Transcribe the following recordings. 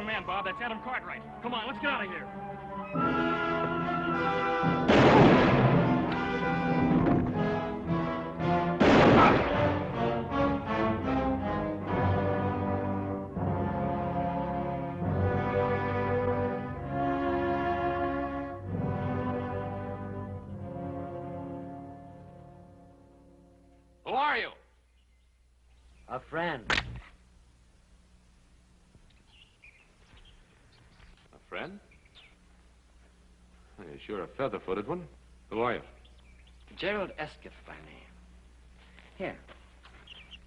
wrong man, Bob. That's Adam Cartwright. Come on, let's get out of here. Who are you? A friend. A friend? You're sure a feather-footed one. Who are you? Gerald Escott by name. Here.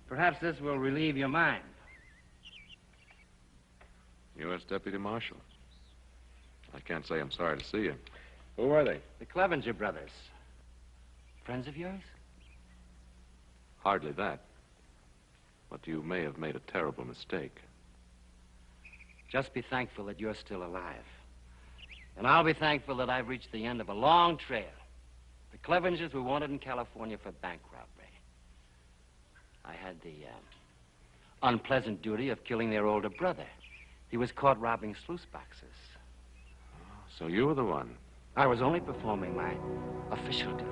Perhaps this will relieve your mind. U.S. Deputy Marshal. I can't say I'm sorry to see you. Who are they? The Clevenger brothers. Friends of yours? Hardly that. But you may have made a terrible mistake. Just be thankful that you're still alive. And I'll be thankful that I've reached the end of a long trail. The Clevengers were wanted in California for bank robbery. I had the unpleasant duty of killing their older brother. He was caught robbing sluice boxes. So you were the one. I was only performing my official duty.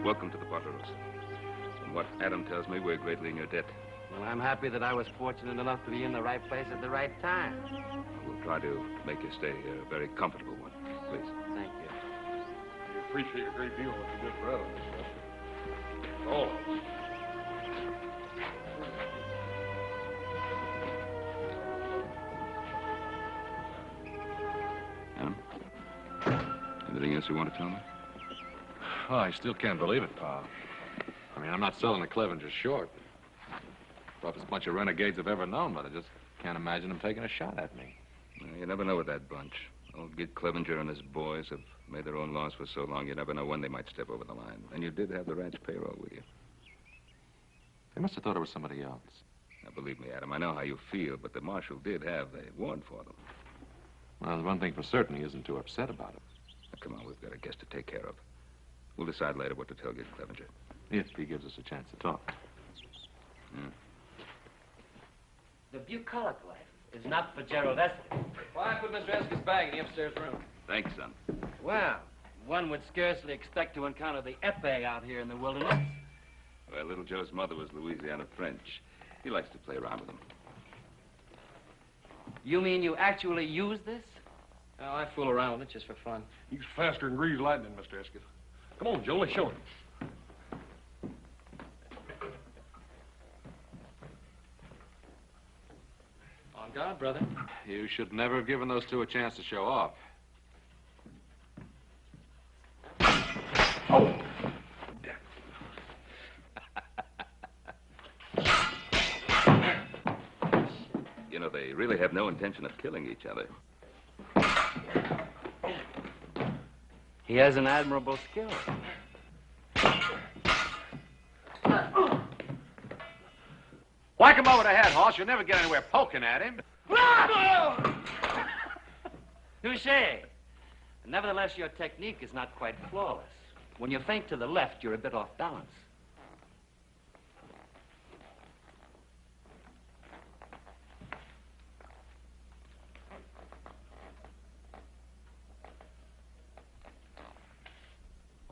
Welcome to the Potteros. From what Adam tells me, we're greatly in your debt. Well, I'm happy that I was fortunate enough to be in the right place at the right time. We'll try to make your stay here a very comfortable one. Please. Thank you. We appreciate a great deal what you did for Adam, Mr. Escott. All of us. Adam? Anything else you want to tell me? Oh, I still can't believe it, Pa. I mean, I'm not selling the Clevengers short. Roughest bunch of renegades I've ever known, but I just can't imagine them taking a shot at me. Well, you never know with that bunch. Old Gid Clevenger and his boys have made their own laws for so long, you never know when they might step over the line. And you did have the ranch payroll with you. They must have thought it was somebody else. Now, believe me, Adam, I know how you feel, but the marshal did have the warrant for them. Well, there's one thing for certain, he isn't too upset about it. Now, come on, we've got a guest to take care of. We'll decide later what to tell Gid Clevenger. If he gives us a chance to talk. The bucolic life is not for Gerald Escott. Well, I put Mr. Escott's bag in the upstairs room. Thanks, son. Well, one would scarcely expect to encounter the épée out here in the wilderness. Well, little Joe's mother was Louisiana French. He likes to play around with them. You mean you actually use this? Oh, I fool around with it just for fun. He's faster than greased lightning, Mr. Escott. Come on, Joe, let's show him. On guard, brother. You should never have given those two a chance to show off. Oh! You know, they really have no intention of killing each other. He has an admirable skill. Whack him over the head, Hoss. You'll never get anywhere poking at him. Touché. Nevertheless, your technique is not quite flawless. When you feint to the left, you're a bit off balance.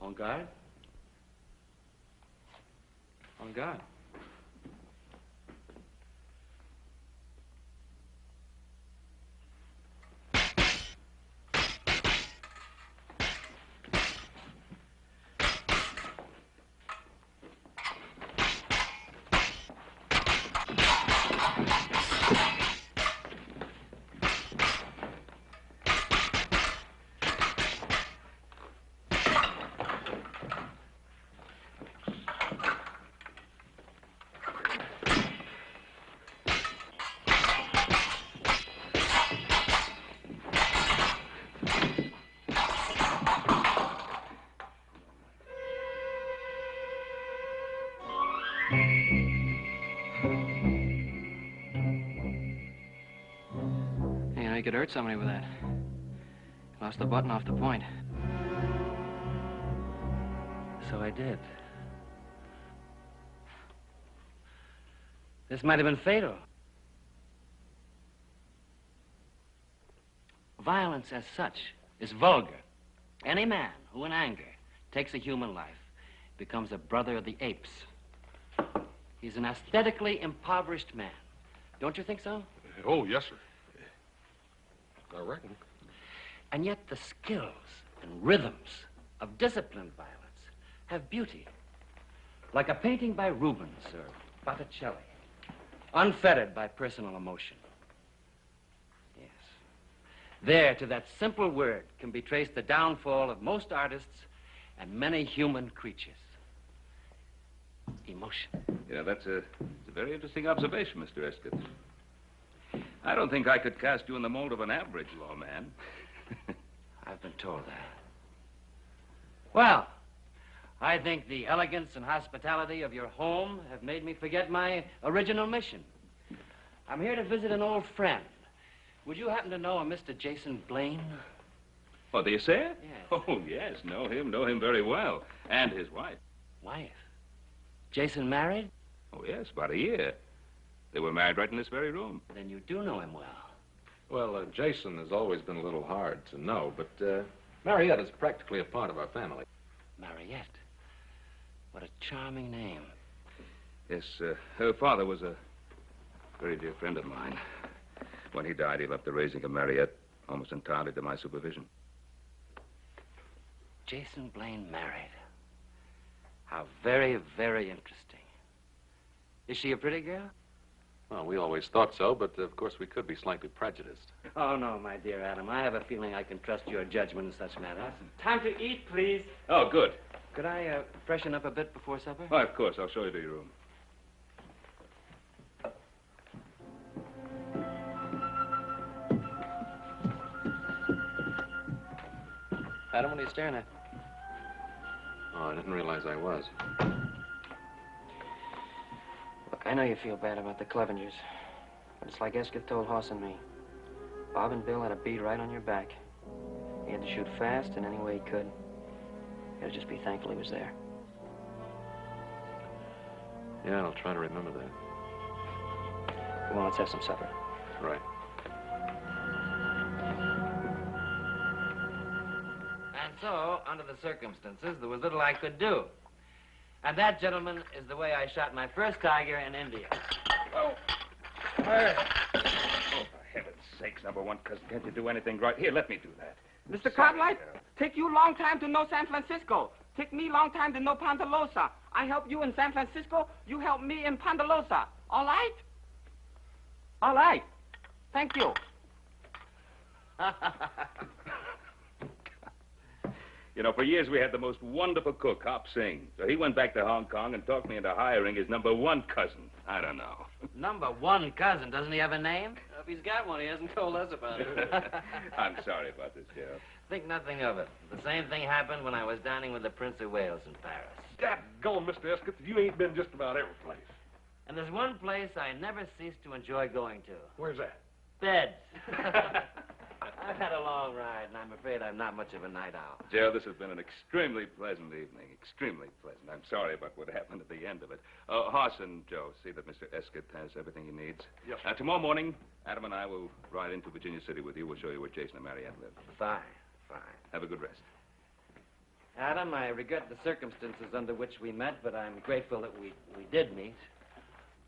On guard. On guard. You know, you could hurt somebody with that. Lost the button off the point. So I did. This might have been fatal. Violence as such is vulgar. Any man who in anger takes a human life becomes a brother of the apes. He's an aesthetically impoverished man. Don't you think so? Oh, yes, sir. I reckon. And yet the skills and rhythms of disciplined violence have beauty. Like a painting by Rubens or Botticelli, unfettered by personal emotion. Yes. There, to that simple word, can be traced the downfall of most artists and many human creatures. Emotion. Yeah, that's a very interesting observation, Mr. Escott. I don't think I could cast you in the mold of an average lawman. I've been told that. Well, I think the elegance and hospitality of your home have made me forget my original mission. I'm here to visit an old friend. Would you happen to know a Mr. Jason Blaine? Oh, the assayer? Yes. Oh, yes, know him very well. And his wife. Wife? Jason married? Oh, yes, about a year. They were married right in this very room. Then you do know him well. Well, Jason has always been a little hard to know, but Mariette is practically a part of our family. Mariette. What a charming name. Yes, her father was a very dear friend of mine. When he died, he left the raising of Mariette almost entirely to my supervision. Jason Blaine married. How very, very interesting. Is she a pretty girl? Well, we always thought so, but of course we could be slightly prejudiced. Oh, no, my dear Adam. I have a feeling I can trust your judgment in such matters. Time to eat, please. Oh, good. Could I freshen up a bit before supper? Oh, of course. I'll show you to your room. Adam, what are you staring at? Oh, I didn't realize I was. Look, I know you feel bad about the Clevengers, but it's like Escott told Hoss and me. Bob and Bill had a bead right on your back. He had to shoot fast and any way he could. You had to just be thankful he was there. Yeah, I'll try to remember that. Come on, let's have some supper. Right. And so, under the circumstances, there was little I could do. And that, gentlemen, is the way I shot my first tiger in India. Oh, for heaven's sakes, number one cousin, can't you do anything right? Here, let me do that. Mr. Cartwright, take you long time to know San Francisco. Take me long time to know Ponderosa. I help you in San Francisco, you help me in Ponderosa. All right? All right. Thank you. You know, for years we had the most wonderful cook, Hop Singh. So he went back to Hong Kong and talked me into hiring his number one cousin. I don't know. Number one cousin. Doesn't he have a name? If he's got one, he hasn't told us about it. I'm sorry about this, Sheriff. Think nothing of it. The same thing happened when I was dining with the Prince of Wales in Paris. Dadgone, Mr. Escott, you ain't been just about every place. And there's one place I never cease to enjoy going to. Where's that? Bed. I've had a long ride, and I'm afraid I'm not much of a night owl. Gerald, this has been an extremely pleasant evening. Extremely pleasant. I'm sorry about what happened at the end of it. Hoss and Joe, see that Mr. Escott has everything he needs. Yes, sir. Tomorrow morning, Adam and I will ride into Virginia City with you. We'll show you where Jason and Mariette live. Fine, fine. Have a good rest. Adam, I regret the circumstances under which we met, but I'm grateful that we did meet.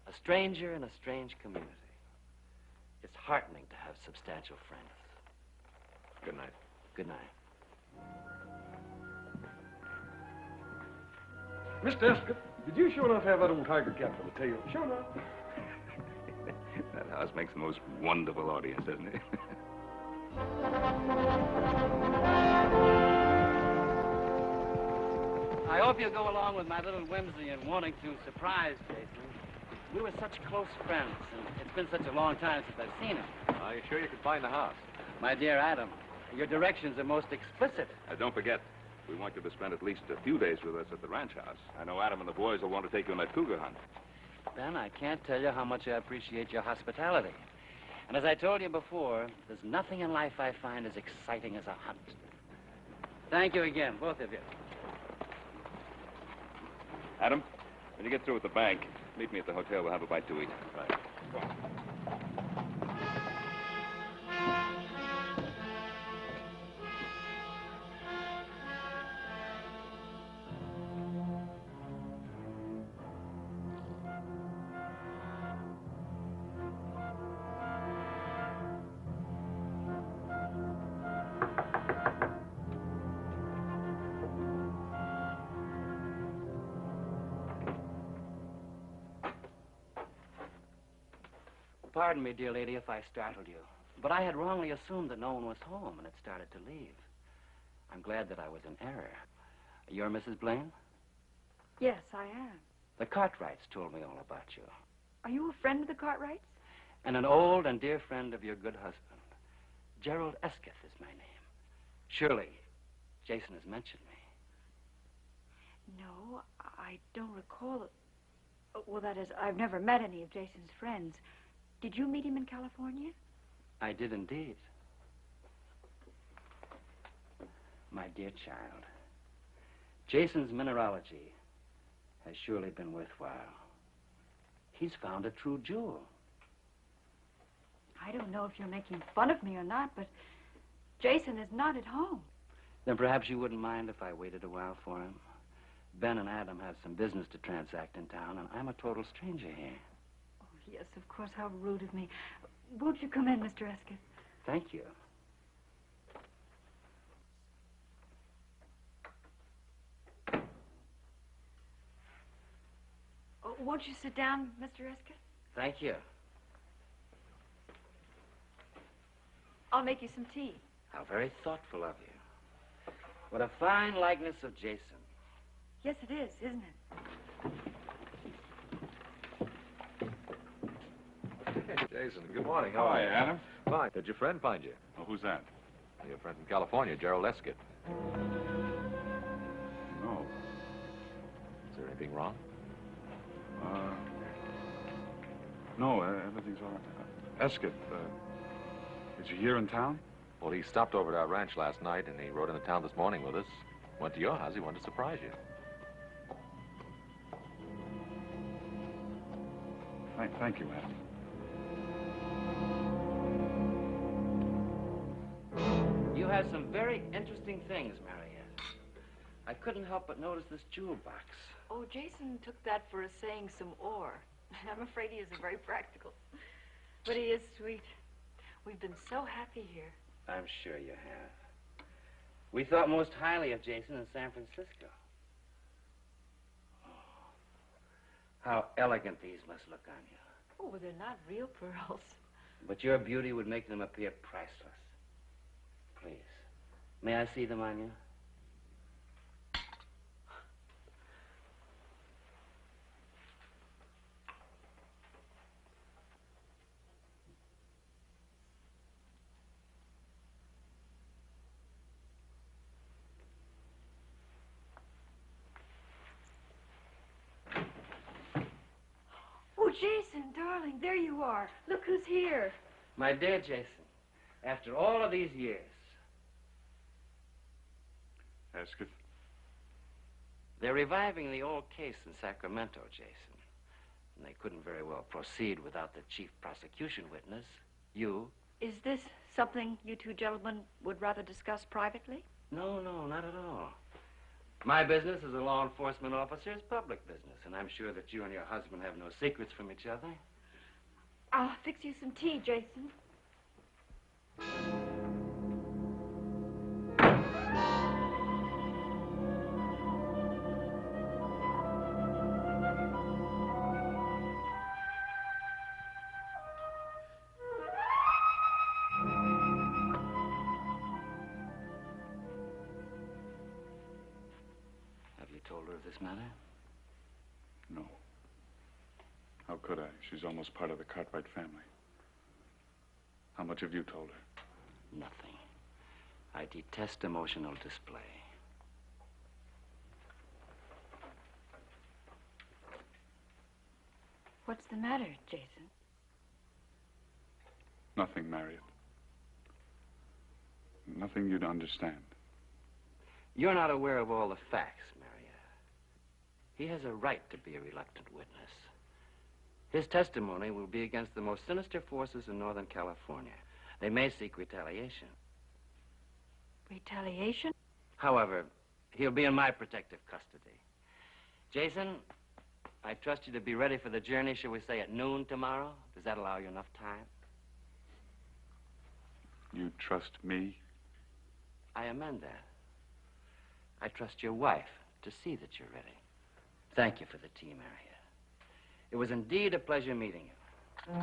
A stranger in a strange community. It's heartening to have substantial friends. Good night. Good night. Mr. Escott, did you sure enough have that old tiger cat for the tail? Sure enough. That house makes the most wonderful audience, doesn't it? I hope you'll go along with my little whimsy in wanting to surprise Jason. We were such close friends, and it's been such a long time since I've seen him. Are you sure you can find the house? My dear Adam, your directions are most explicit. Don't forget, We want you to spend at least a few days with us at the ranch house. I know Adam and the boys will want to take you on that cougar hunt. Ben, I can't tell you how much I appreciate your hospitality. And as I told you before, there's nothing in life I find as exciting as a hunt. Thank you again, both of you. Adam, when you get through with the bank, meet me at the hotel. We'll have a bite to eat. Right. Go on. Pardon me, dear lady, if I startled you. But I had wrongly assumed that no one was home and had started to leave. I'm glad that I was in error. You're Mrs. Blaine? Yes, I am. The Cartwrights told me all about you. Are you a friend of the Cartwrights? And an old and dear friend of your good husband. Gerald Esketh is my name. Surely, Jason has mentioned me. No, I don't recall it. Well, that is, I've never met any of Jason's friends. Did you meet him in California? I did indeed. My dear child, Jason's mineralogy has surely been worthwhile. He's found a true jewel. I don't know if you're making fun of me or not, but Jason is not at home. Then perhaps you wouldn't mind if I waited a while for him. Ben and Adam have some business to transact in town, and I'm a total stranger here. Oh, yes, of course. How rude of me. Won't you come in, Mr. Esketh? Thank you. Oh, won't you sit down, Mr. Esketh? Thank you. I'll make you some tea. How very thoughtful of you. What a fine likeness of Jason. Yes, it is, isn't it? Jason, good morning. How Hi, are you? Adam. Fine. Did your friend find you? Oh, who's that? Your friend from California, Gerald Eskett. No. Is there anything wrong? No, everything's all right. Eskett, is he here in town? Well, he stopped over at our ranch last night, and he rode into town this morning with us. Went to your house. He wanted to surprise you. Thank you, Adam. You have some very interesting things, Mariette. I couldn't help but notice this jewel box. Oh, Jason took that for a saying some ore. I'm afraid he isn't very practical. But he is sweet. We've been so happy here. I'm sure you have. We thought most highly of Jason in San Francisco. Oh, how elegant these must look on you. Oh, well, they're not real pearls. But your beauty would make them appear priceless. Please, may I see them on you? Oh, Jason, darling, there you are. Look who's here. My dear Jason, after all of these years, Eskett? they're reviving the old case in Sacramento, Jason. And they couldn't very well proceed without the chief prosecution witness, you. Is this something you two gentlemen would rather discuss privately? No, not at all. My business as a law enforcement officer is public business, and I'm sure that you and your husband have no secrets from each other. I'll fix you some tea, Jason. Have you told her of this matter? No. How could I? She's almost part of the Cartwright family. How much have you told her? Nothing. I detest emotional display. What's the matter, Jason? Nothing, Marriott. Nothing you'd understand. You're not aware of all the facts, Maria. He has a right to be a reluctant witness. His testimony will be against the most sinister forces in Northern California. They may seek retaliation. Retaliation? However, he'll be in my protective custody. Jason, I trust you to be ready for the journey, shall we say, at noon tomorrow? Does that allow you enough time? You trust me? I amend that. I trust your wife to see that you're ready. Thank you for the tea, Maria. It was indeed a pleasure meeting you.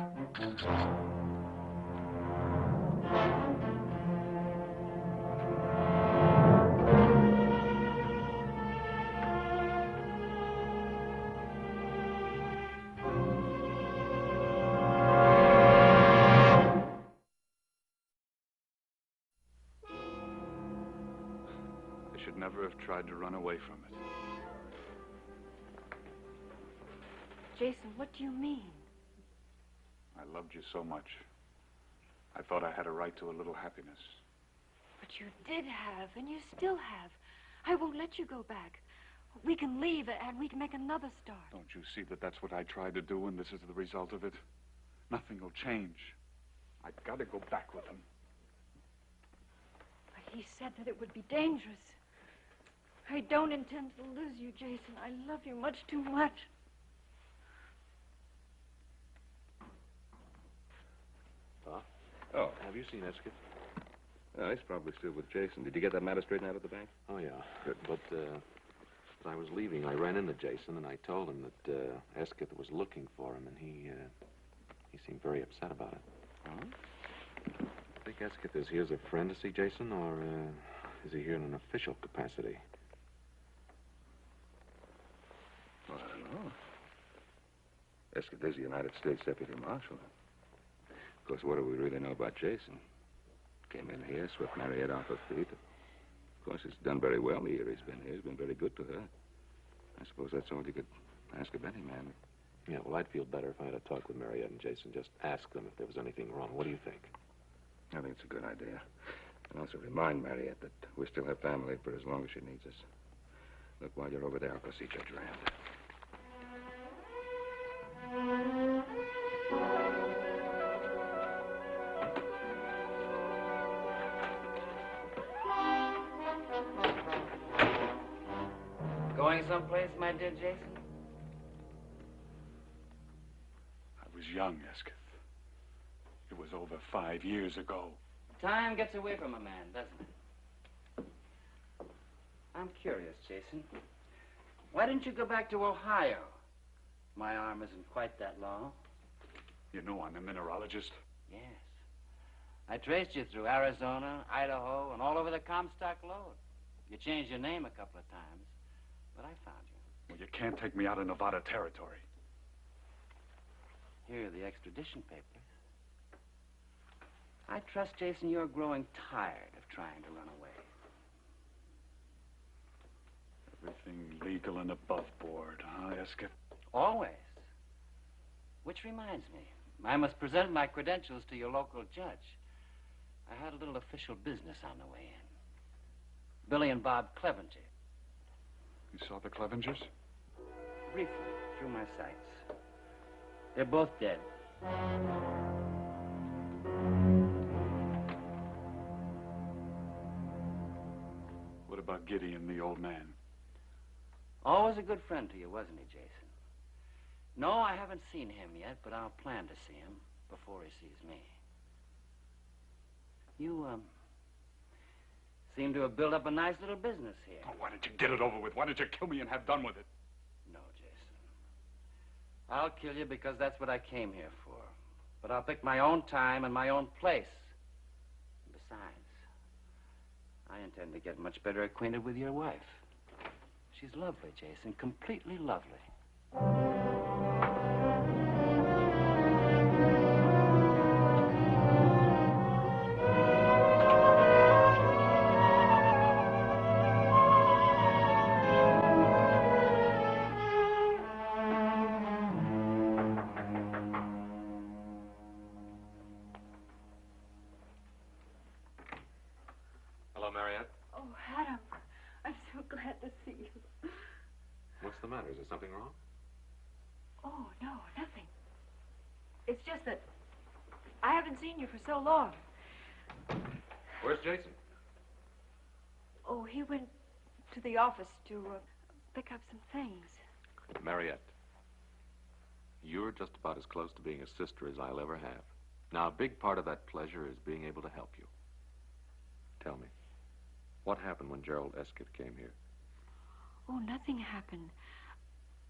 I should never have tried to run away from it. Jason, what do you mean? I loved you so much. I thought I had a right to a little happiness. But you did have, and you still have. I won't let you go back. We can leave, and we can make another start. Don't you see that that's what I tried to do, and this is the result of it? Nothing will change. I've got to go back with him. But he said that it would be dangerous. I don't intend to lose you, Jason. I love you much too much. Pa? Oh. Have you seen Esket? He's probably still with Jason. Did you get that matter straightened out at the bank? Oh, yeah. Good. But, as I was leaving, I ran into Jason, and I told him that, Esket was looking for him, and he seemed very upset about it. Oh? I think Esket is here as a friend to see Jason, or, is he here in an official capacity? Well, I don't know. Esket is the United States Deputy Marshal. Of course, what do we really know about Jason? Came in here, swept Marietta off her feet. Of course, he's done very well the year he's been here. He's been very good to her. I suppose that's all you could ask of any man. Yeah, well, I'd feel better if I had a talk with Mariette and Jason. Just ask them if there was anything wrong. What do you think? I think it's a good idea. And also remind Mariette that we still have family for as long as she needs us. Look, while you're over there, I'll go see Judge Rand. Going someplace, my dear Jason? I was young, Esket. It was over 5 years ago. Time gets away from a man, doesn't it? I'm curious, Jason. Why didn't you go back to Ohio? My arm isn't quite that long. You know I'm a mineralogist. Yes. I traced you through Arizona, Idaho, and all over the Comstock Lode. You changed your name a couple of times, but I found you. Well, you can't take me out of Nevada territory. Here are the extradition papers. I trust, Jason, you're growing tired of trying to run away. Everything legal and above board, huh, Esket? Always. Which reminds me, I must present my credentials to your local judge. I had a little official business on the way in. Billy and Bob Clevenger. You saw the Clevengers? Briefly, through my sights. They're both dead. What about Gideon, the old man? Always a good friend to you, wasn't he, Jason? No, I haven't seen him yet, but I'll plan to see him before he sees me. You, seem to have built up a nice little business here. Oh, why don't you get it over with? Why don't you kill me and have done with it? No, Jason. I'll kill you because that's what I came here for. But I'll pick my own time and my own place. And besides, I intend to get much better acquainted with your wife. She's lovely, Jason, completely lovely. matter? Is there something wrong? Oh, no, nothing. It's just that I haven't seen you for so long. Where's Jason? Oh, he went to the office to pick up some things. Mariette, you're just about as close to being a sister as I'll ever have. Now, a big part of that pleasure is being able to help you. Tell me, what happened when Gerald Esquith came here? Oh, nothing happened.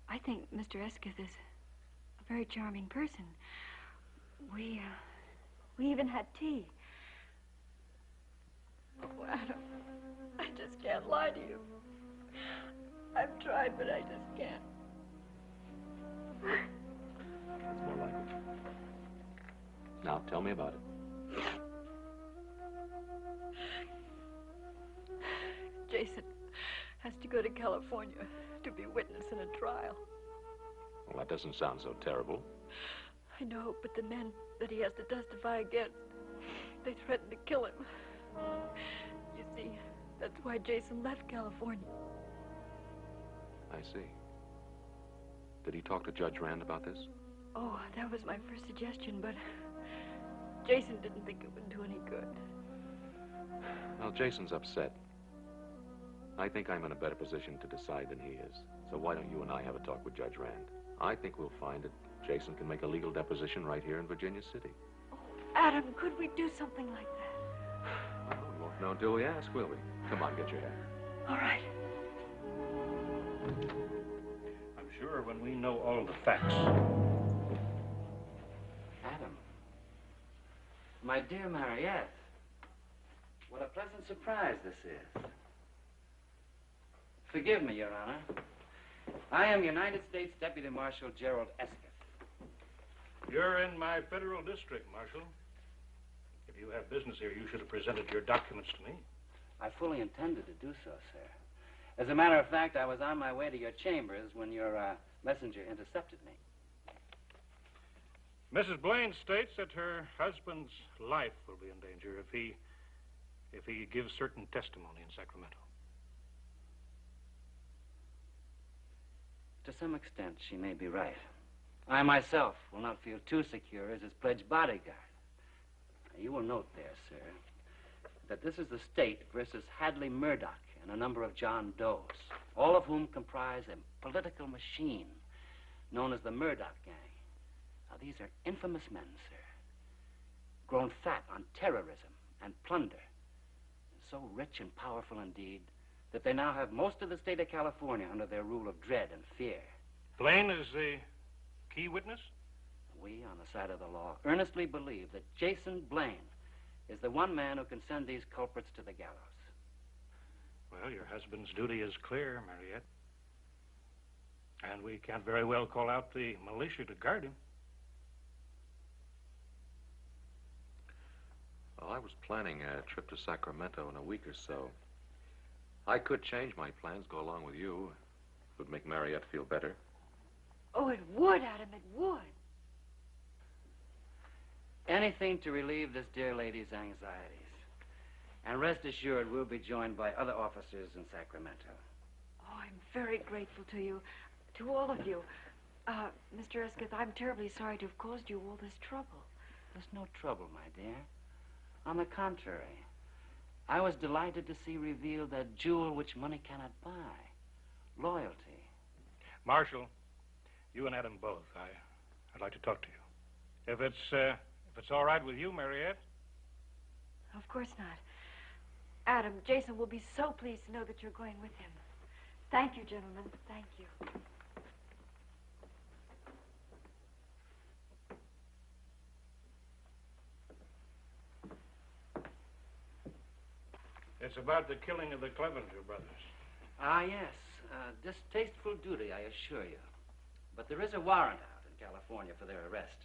I think Mr. Esquith is a very charming person. We even had tea. Oh, Adam, I just can't lie to you. I've tried, but I just can't. That's more like it. Now, tell me about it. Jason has to go to California to be witness in a trial. Well, that doesn't sound so terrible. I know, but the men that he has to testify against, they threatened to kill him. You see, that's why Jason left California. I see. Did he talk to Judge Rand about this? Oh, that was my first suggestion, but Jason didn't think it would do any good. Well, Jason's upset. I think I'm in a better position to decide than he is. So why don't you and I have a talk with Judge Rand? I think we'll find that Jason can make a legal deposition right here in Virginia City. Oh, Adam, could we do something like that? Well, we won't know until we ask, will we? Come on, get your hat. All right. I'm sure when we know all the facts. Adam. My dear Mariette. What a pleasant surprise this is. Forgive me, Your Honor. I am United States Deputy Marshal Gerald Esquith. You're in my federal district, Marshal. If you have business here, you should have presented your documents to me. I fully intended to do so, sir. As a matter of fact, I was on my way to your chambers when your messenger intercepted me. Mrs. Blaine states that her husband's life will be in danger if he gives certain testimony in Sacramento. To some extent, she may be right. I myself will not feel too secure as his pledged bodyguard. You will note there, sir, that this is the state versus Hadley Murdoch and a number of John Does, all of whom comprise a political machine known as the Murdoch Gang. Now, these are infamous men, sir, grown fat on terrorism and plunder, so rich and powerful indeed that they now have most of the state of California under their rule of dread and fear. Blaine is the key witness? We, on the side of the law, earnestly believe that Jason Blaine is the one man who can send these culprits to the gallows. Well, your husband's duty is clear, Mariette. And we can't very well call out the militia to guard him. Well, I was planning a trip to Sacramento in a week or so. I could change my plans, go along with you. It would make Mariette feel better. Oh, it would, Adam, it would. Anything to relieve this dear lady's anxieties. And rest assured, we'll be joined by other officers in Sacramento. Oh, I'm very grateful to you, to all of you. Mr. Esquith, I'm terribly sorry to have caused you all this trouble. There's no trouble, my dear. On the contrary, I was delighted to see revealed that jewel which money cannot buy. Loyalty. Marshal, you and Adam both, I'd like to talk to you. If it's all right with you, Mariette. Of course not. Adam, Jason will be so pleased to know that you're going with him. Thank you, gentlemen. Thank you. It's about the killing of the Clevenger brothers. Ah, yes. Distasteful duty, I assure you. But there is a warrant out in California for their arrest.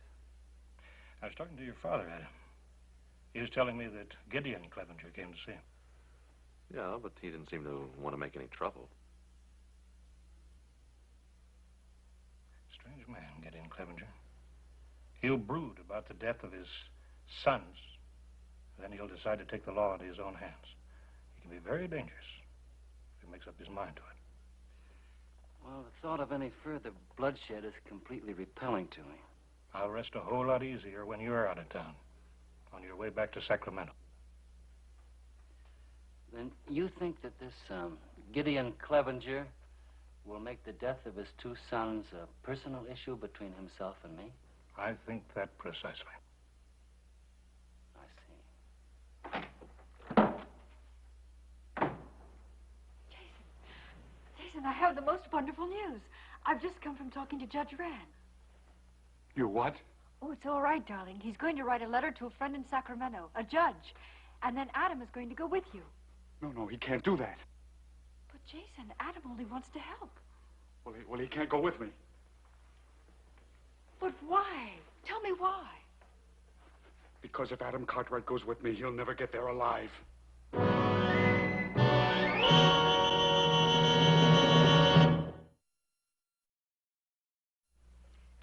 I was talking to your father, Adam. He was telling me that Gideon Clevenger came to see him. Yeah, but he didn't seem to want to make any trouble. Strange man, Gideon Clevenger. He'll brood about the death of his sons. Then he'll decide to take the law into his own hands. He can be very dangerous if he makes up his mind to it. Well, the thought of any further bloodshed is completely repelling to me. I'll rest a whole lot easier when you're out of town, on your way back to Sacramento. Then you think that this Gideon Clevenger will make the death of his two sons a personal issue between himself and me? I think that precisely. I see. Jason, I have the most wonderful news. I've just come from talking to Judge Rand. You what? Oh, it's all right, darling. He's going to write a letter to a friend in Sacramento, a judge. And then Adam is going to go with you. No, he can't do that. But, Jason, Adam only wants to help. Well, he can't go with me. But why? Tell me why. Because if Adam Cartwright goes with me, he'll never get there alive.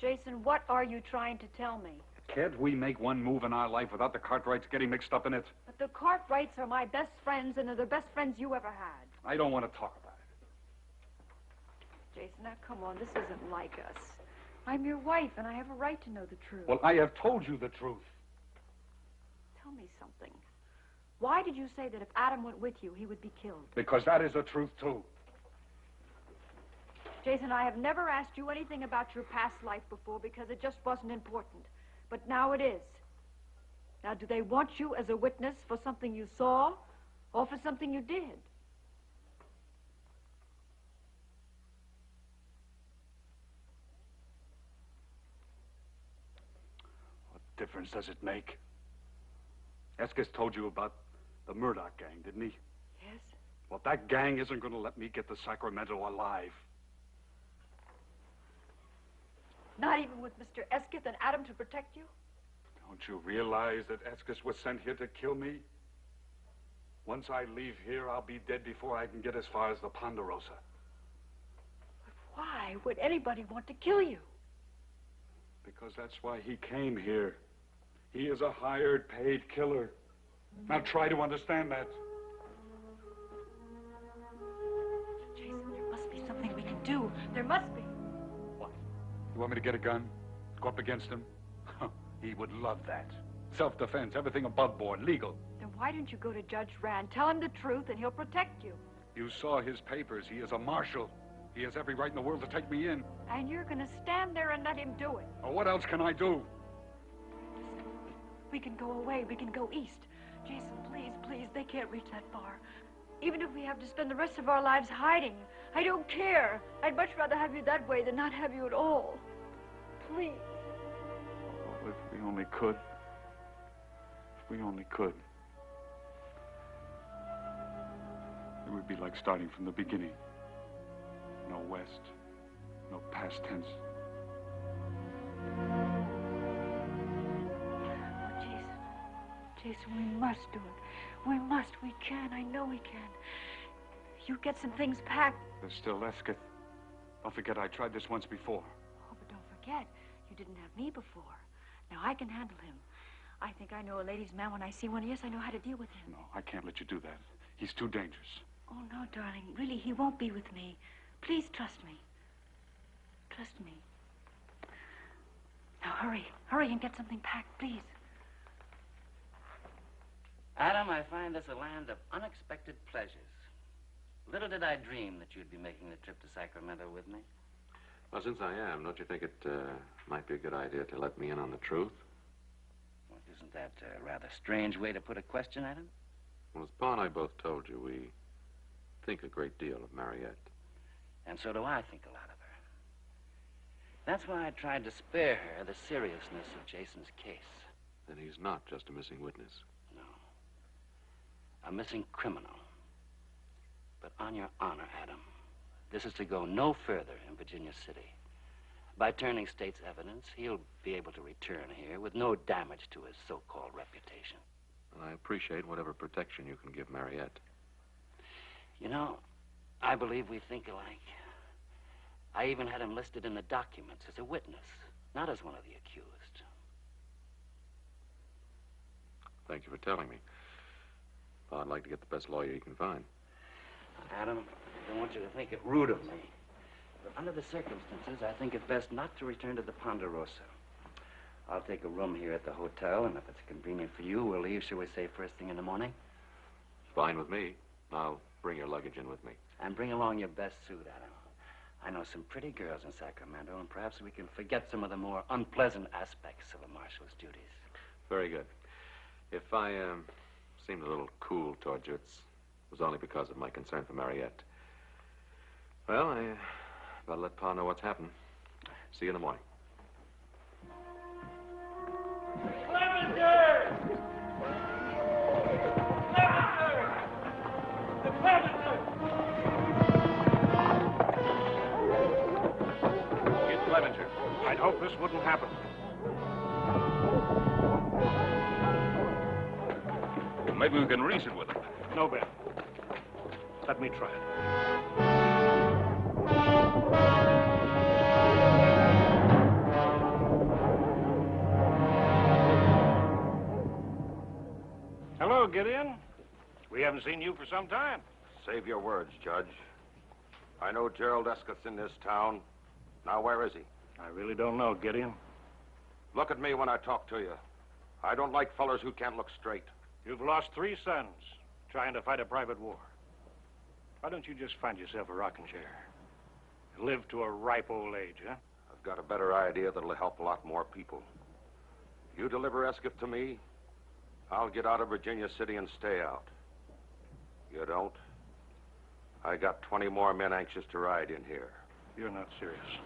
Jason, what are you trying to tell me? Can't we make one move in our life without the Cartwrights getting mixed up in it? But the Cartwrights are my best friends, and they're the best friends you ever had. I don't want to talk about it. Jason, now come on, this isn't like us. I'm your wife, and I have a right to know the truth. Well, I have told you the truth. Tell me something. Why did you say that if Adam went with you, he would be killed? Because that is the truth, too. Jason, I have never asked you anything about your past life before because it just wasn't important. But now it is. Now, do they want you as a witness for something you saw or for something you did? What difference does it make? Escus told you about the Murdoch gang, didn't he? Yes. Well, that gang isn't going to let me get to Sacramento alive. Not even with Mr. Esquith and Adam to protect you? Don't you realize that Escus was sent here to kill me? Once I leave here, I'll be dead before I can get as far as the Ponderosa. But why would anybody want to kill you? Because that's why he came here. He is a hired, paid killer. Now try to understand that. Jason, there must be something we can do. There must be. What? You want me to get a gun? Go up against him? He would love that. Self-defense, everything above board, legal. Then why don't you go to Judge Rand, tell him the truth, and he'll protect you? You saw his papers. He is a marshal. He has every right in the world to take me in. And you're going to stand there and let him do it. Well, what else can I do? We can go away. We can go east. Jason, please, please, they can't reach that far. Even if we have to spend the rest of our lives hiding, I don't care. I'd much rather have you that way than not have you at all. Please. Oh, if we only could. If we only could. It would be like starting from the beginning. No west, no past tense. Oh, Jason, we must do it. We must. We can. I know we can. You get some things packed. There's still Escott. Don't forget, I tried this once before. Oh, but don't forget, you didn't have me before. Now, I can handle him. I think I know a ladies' man when I see one. Yes, I know how to deal with him. No, I can't let you do that. He's too dangerous. Oh, no, darling. Really, he won't be with me. Please trust me. Trust me. Now, hurry. Hurry and get something packed, please. Adam, I find this a land of unexpected pleasures. Little did I dream that you'd be making the trip to Sacramento with me. Well, since I am, don't you think it might be a good idea to let me in on the truth? Well, isn't that a rather strange way to put a question, Adam? Well, as Pa and I both told you, we think a great deal of Mariette. And so do I think a lot of her. That's why I tried to spare her the seriousness of Jason's case. Then he's not just a missing witness. No. A missing criminal. But on your honor, Adam, this is to go no further in Virginia City. By turning state's evidence, he'll be able to return here with no damage to his so-called reputation. And I appreciate whatever protection you can give Mariette. You know, I believe we think alike. I even had him listed in the documents as a witness, not as one of the accused. Thank you for telling me. Pa, I'd like to get the best lawyer you can find. Adam, I don't want you to think it rude of me, Under the circumstances, I think it best not to return to the Ponderosa. I'll take a room here at the hotel, and if it's convenient for you, we'll leave, shall we say, first thing in the morning? Fine with me. I'll bring your luggage in with me. And bring along your best suit, Adam. I know some pretty girls in Sacramento, and perhaps we can forget some of the more unpleasant aspects of a marshal's duties. Very good. If I seemed a little cool towards you, it was only because of my concern for Mariette. Well, I better let Pa know what's happened. See you in the morning. Clevenger! The Clevenger! Get Clevenger. I'd hope this wouldn't happen. Well, maybe we can reason with him. No, Ben. Let me try it. Hello, Gideon. We haven't seen you for some time. Save your words, Judge. I know Gerald Eskett's in this town. Now, where is he? I really don't know, Gideon. Look at me when I talk to you. I don't like fellers who can't look straight. You've lost 3 sons trying to fight a private war. Why don't you just find yourself a rocking chair and live to a ripe old age, huh? I've got a better idea that'll help a lot more people. You deliver Eskett to me, I'll get out of Virginia City and stay out. You don't? I got 20 more men anxious to ride in here. You're not serious.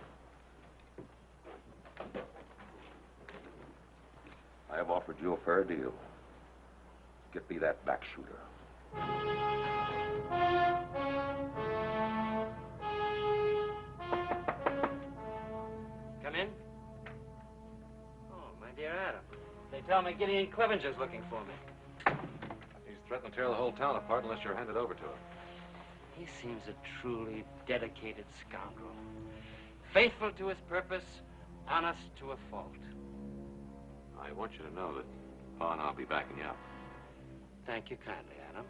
I have offered you a fair deal. Get me that back shooter. Come in. Oh, my dear Adam. They tell me Gideon Clevenger's looking for me. He's threatening to tear the whole town apart unless you're handed over to him. He seems a truly dedicated scoundrel. Faithful to his purpose, honest to a fault. I want you to know that Pa and I'll be backing you up. Thank you kindly, Adam.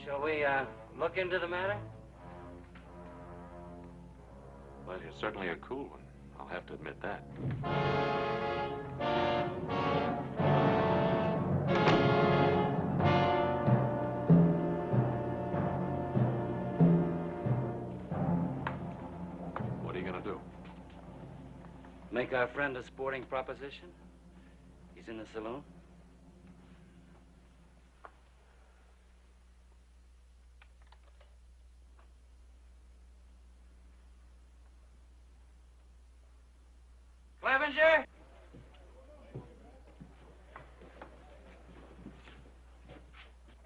Shall we, look into the matter? Well, you're certainly a cool one. I'll have to admit that. What are you going to do? Make our friend a sporting proposition? He's in the saloon. Clevenger?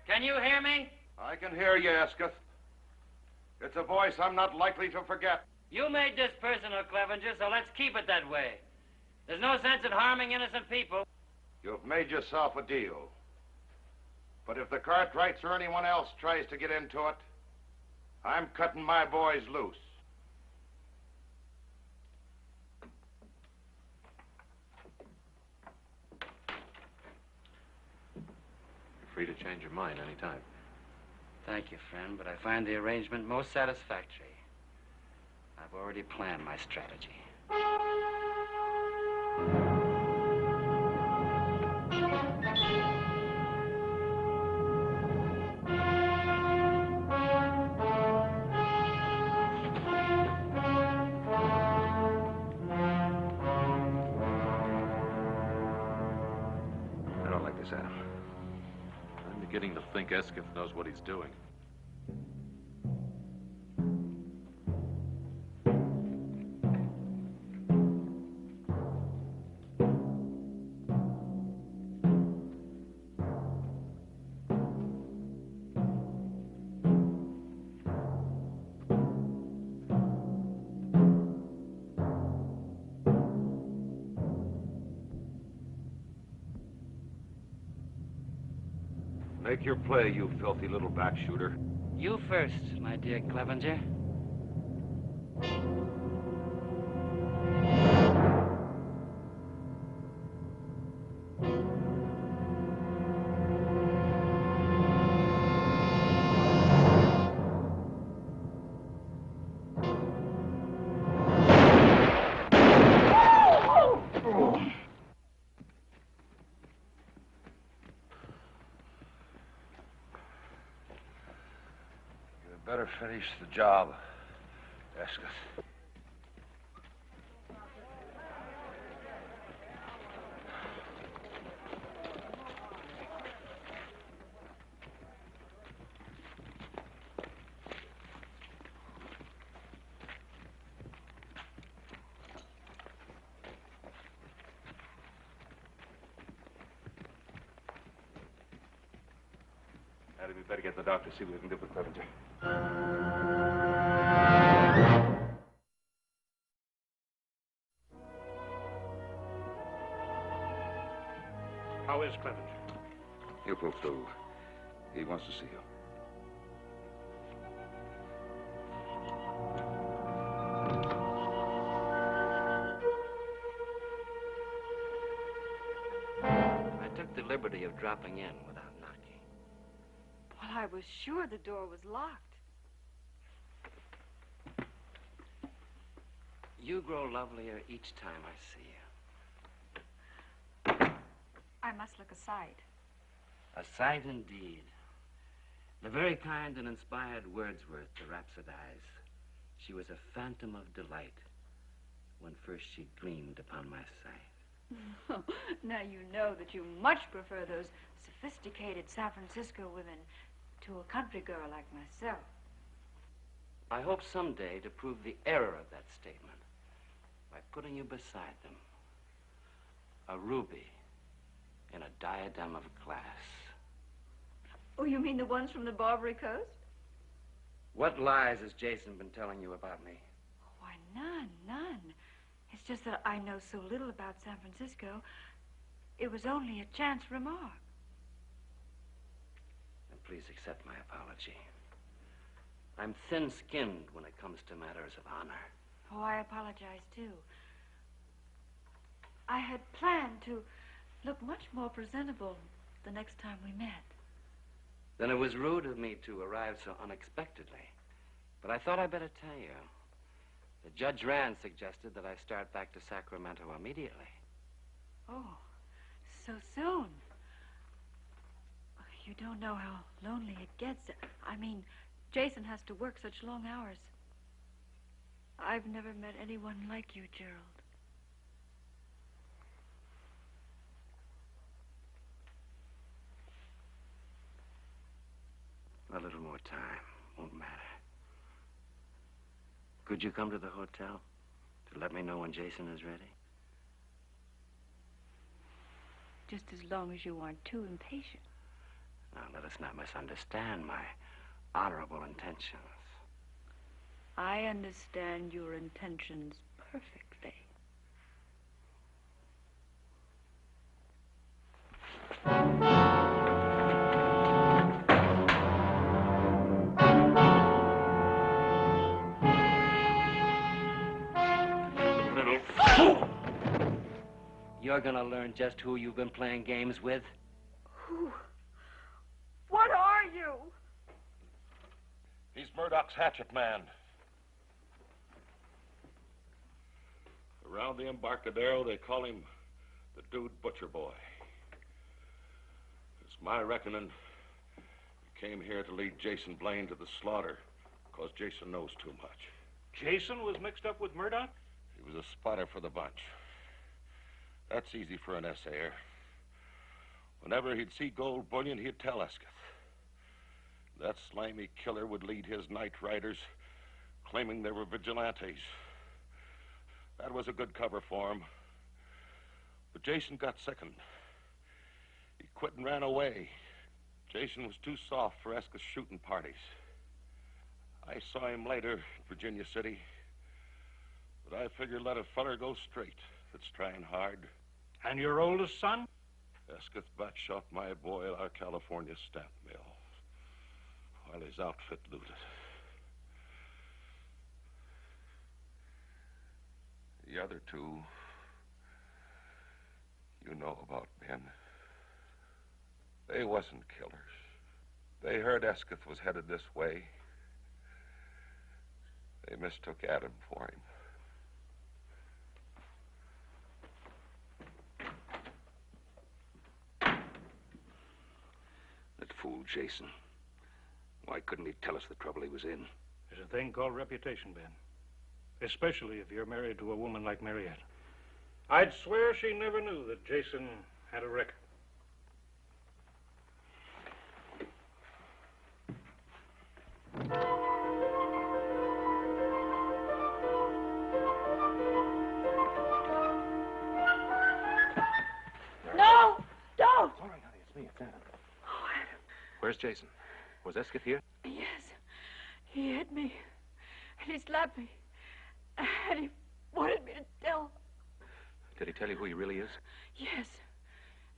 Can you hear me? I can hear you, Esketh. It's a voice I'm not likely to forget. You made this personal, Clevenger, so let's keep it that way. There's no sense in harming innocent people. You've made yourself a deal. But if the Cartwrights or anyone else tries to get into it, I'm cutting my boys loose. You're free to change your mind any time. Thank you, friend, but I find the arrangement most satisfactory. I've already planned my strategy. I don't like this, Adam. I'm beginning to think Esketh knows what he's doing. Make your play, you filthy little back shooter. You first, my dear Clevenger. Better finish the job, Escott. Addy, we better get the doctor, see what we can do for Clevenger. How is Clevenger? He'll pull through. He wants to see you. I took the liberty of dropping in without knocking. Well, I was sure the door was locked. You grow lovelier each time I see you. I must look a sight. A sight indeed. The very kind that inspired Wordsworth to rhapsodize. She was a phantom of delight when first she gleamed upon my sight. Now you know that you much prefer those sophisticated San Francisco women to a country girl like myself. I hope someday to prove the error of that statement by putting you beside them. A ruby in a diadem of glass. Oh, you mean the ones from the Barbary Coast? What lies has Jason been telling you about me? Why, none. It's just that I know so little about San Francisco. It was only a chance remark. And please accept my apology. I'm thin-skinned when it comes to matters of honor. Oh, I apologize, too. I had planned to look much more presentable the next time we met. Then it was rude of me to arrive so unexpectedly. But I thought I'd better tell you. The Judge Rand suggested that I start back to Sacramento immediately. Oh, so soon. You don't know how lonely it gets. I mean, Jason has to work such long hours. I've never met anyone like you, Gerald. A little more time. Won't matter. Could you come to the hotel to let me know when Jason is ready? Just as long as you aren't too impatient. Now, let us not misunderstand my honorable intentions. I understand your intentions perfectly. You're gonna learn just who you've been playing games with. Who? What are you? He's Murdoch's hatchet man. Around the Embarcadero, they call him the Dude Butcher Boy. It's my reckoning he came here to lead Jason Blaine to the slaughter because Jason knows too much. Jason was mixed up with Murdoch? He was a spotter for the bunch. That's easy for an essayer. Whenever he'd see gold bullion, he'd tell Escott. That slimy killer would lead his night riders, claiming they were vigilantes. That was a good cover for him. But Jason got sickened. He quit and ran away. Jason was too soft for Escott's shooting parties. I saw him later in Virginia City. But I figured let a feller go straight that's trying hard. And your oldest son? Escott's back shot my boy at our California stamp mill. while his outfit looted. The other two, you know about Ben. They wasn't killers. They heard Escott was headed this way. They mistook Adam for him. That fool Jason. Why couldn't he tell us the trouble he was in? There's a thing called reputation, Ben. Especially if you're married to a woman like Mariette. I'd swear she never knew that Jason had a record. No! Don't! All right, honey, it's me. It's Adam. Oh, Adam. Where's Jason? Was Escott here? Yes. He hit me. And he slapped me. And he wanted me to tell. Did he tell you who he really is? Yes.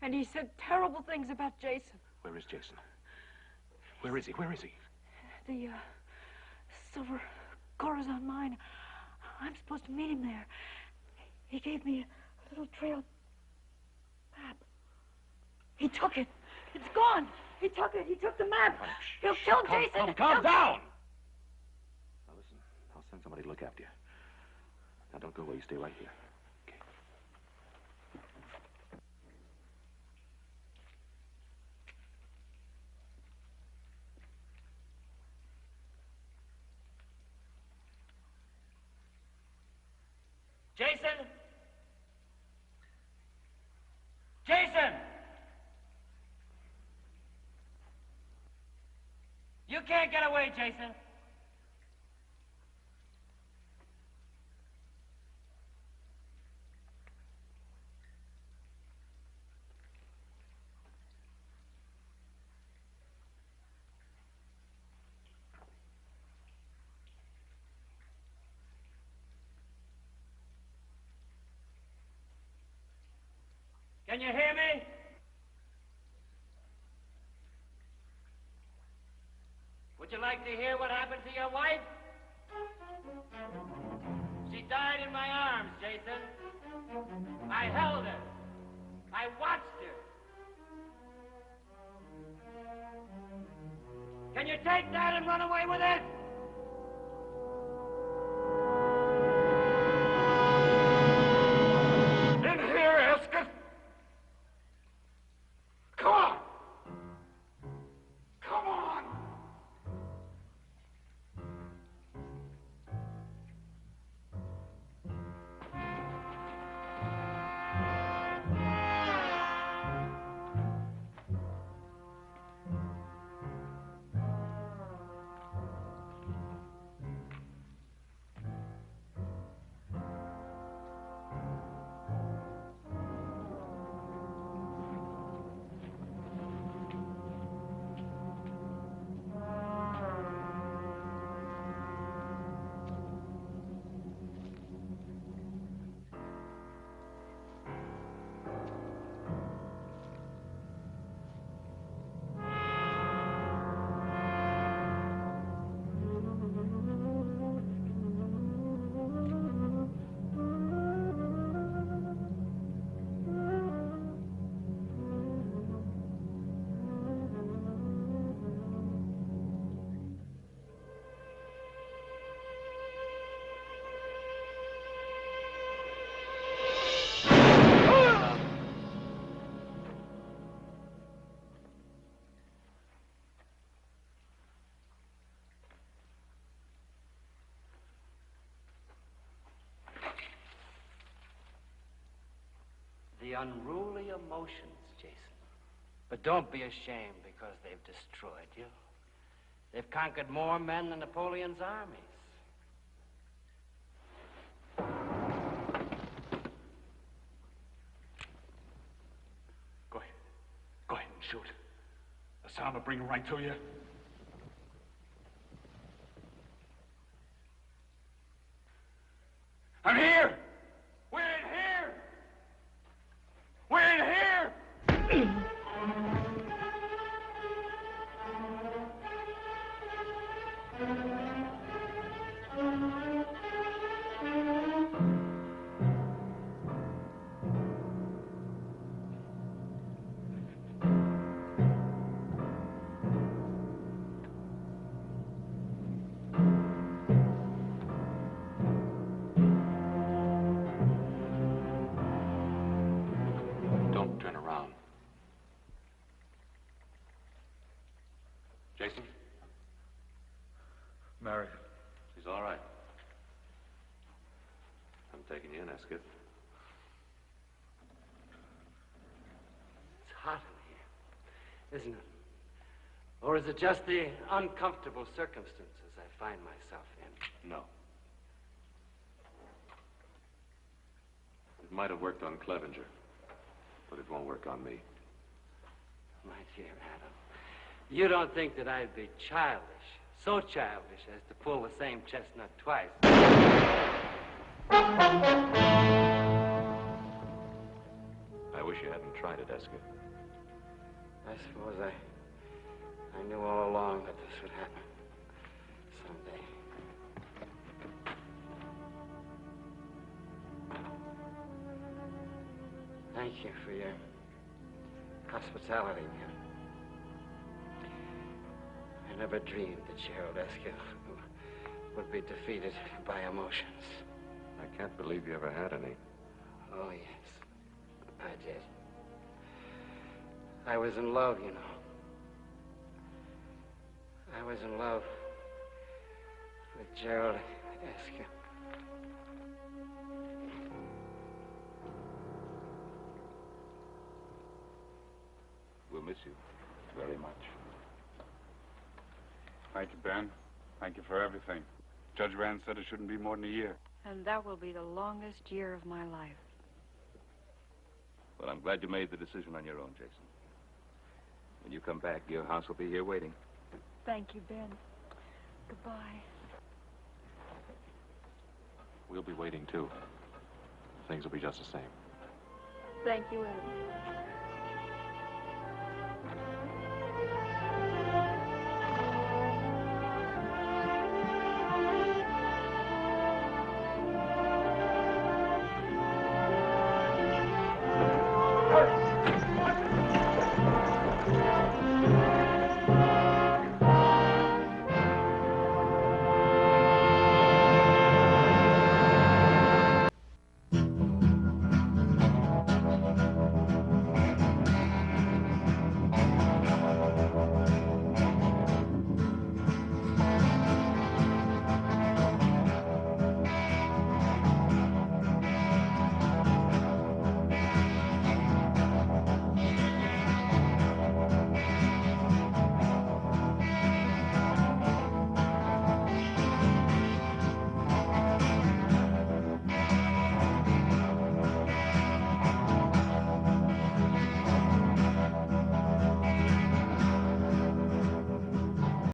And he said terrible things about Jason. Where is Jason? Where is he? Where is he? The, silver Corazon mine. I'm supposed to meet him there. He gave me a little trail map. He took it. It's gone. He took it. He took the map. He'll kill Jason. Calm down! Now listen, I'll send somebody to look after you. Now don't go away. You stay right here. Okay. Jason! Jason! You can't get away, Jason. Can you hear me? Would you like to hear what happened to your wife? She died in my arms, Jason. I held her. I watched her. Can you take that and run away with it? In here, Escott! Come on! Come on! The unruly emotions, Jason. But don't be ashamed because they've destroyed you. They've conquered more men than Napoleon's armies. Go ahead. Go ahead and shoot. The sound will bring him right to you. I'm here! We're in here! We're in here! Jason? Mary. She's all right. I'm taking you in, Escott. It's hot in here, isn't it? Or is it just the uncomfortable circumstances I find myself in? No. It might have worked on Clevenger, but it won't work on me. My dear Adam, you don't think that I'd be childish, so childish as to pull the same chestnut twice? I wish you hadn't tried it, Escott. I suppose I knew all along that this would happen someday. Thank you for your hospitality, man. I never dreamed that Gerald Escott would be defeated by emotions. I can't believe you ever had any. Oh, yes, I did. I was in love, you know. I was in love with Gerald Escott. We'll miss you very much. Thank you, Ben. Thank you for everything. Judge Rand said it shouldn't be more than a year. And that will be the longest year of my life. Well, I'm glad you made the decision on your own, Jason. When you come back, your house will be here waiting. Thank you, Ben. Goodbye. We'll be waiting, too. Things will be just the same. Thank you, Adam.